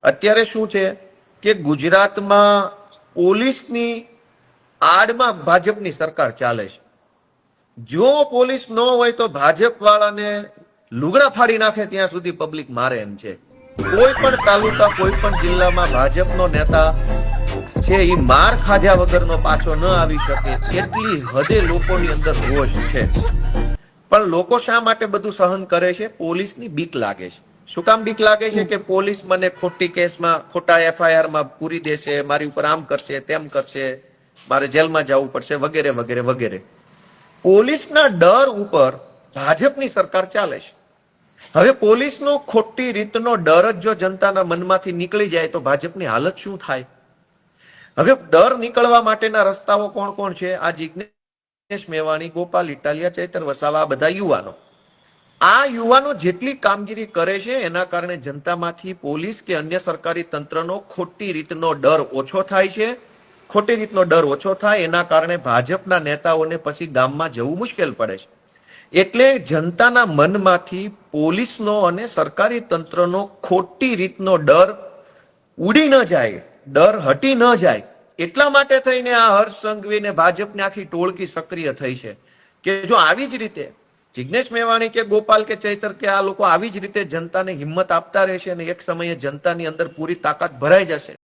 અત્યારે શું છે કે ગુજરાતમાં પોલીસની આડમાં ભાજપની સરકાર ચાલે છે. જો પોલીસ ન હોય તો ભાજપ વાળાને લુગડા ફાડી નાખે ત્યાં સુધી પબ્લિક મારે એમ છે. કોઈ પણ તાલુકા કોઈ પણ જિલ્લામાં ભાજપનો નેતા છે એ માર ખાધ્યા વગરનો પાછો ન આવી શકે એટલી હદે લોકોની અંદર રોષ છે. પણ લોકો શા માટે બધું સહન કરે છે? પોલીસની બીક લાગે છે. શું કામ બીક લાગે છે? કે પોલીસ મને ખોટી કેસમાં ખોટા એફઆઈઆર માં પૂરી દેશે, મારી ઉપર આમ કરશે તેમ કરશે, મારે જેલમાં જવું પડશે વગેરે વગેરે વગેરે. પોલીસના ડર ઉપર ભાજપની સરકાર ચાલે છે. હવે પોલીસનો ખોટી રીતનો ડર જ જો જનતાના મનમાંથી નીકળી જાય તો ભાજપની હાલત શું થાય? હવે ડર નીકળવા માટેના રસ્તાઓ કોણ કોણ છે? આ જિગ્નેશ મેવાણી, ગોપાલ ઇટાલિયા, ચૈતર વસાવા, બધા યુવાનો. આ યુવાનો જેટલી કામગીરી કરે છે એના કારણે જનતામાંથી પોલીસ કે અન્ય સરકારી તંત્રનો ખોટી રીતનો ડર ઓછો થાય છે. ખોટી રીતનો ડર ઓછો થાય એના કારણે ભાજપના નેતાઓને પછી ગામમાં જવું મુશ્કેલ પડે છે. એટલે જનતાના મનમાંથી પોલીસનો અને સરકારી તંત્રનો ખોટી રીતનો ડર ઉડી ન જાય, ડર હટી ન જાય, એટલા માટે થઈને આ હર્ષ સંઘવી ને ભાજપની આખી ટોળકી સક્રિય થઈ છે. કે જો આવી જ રીતે જિગ્નેશ મેવાણી કે ગોપાલ કે ચૈતર કે આ લોકો આવી જ રીતે જનતાને હિંમત આપતા રહેશે અને એક સમયે જનતાની અંદર પૂરી તાકાત ભરાઈ જશે.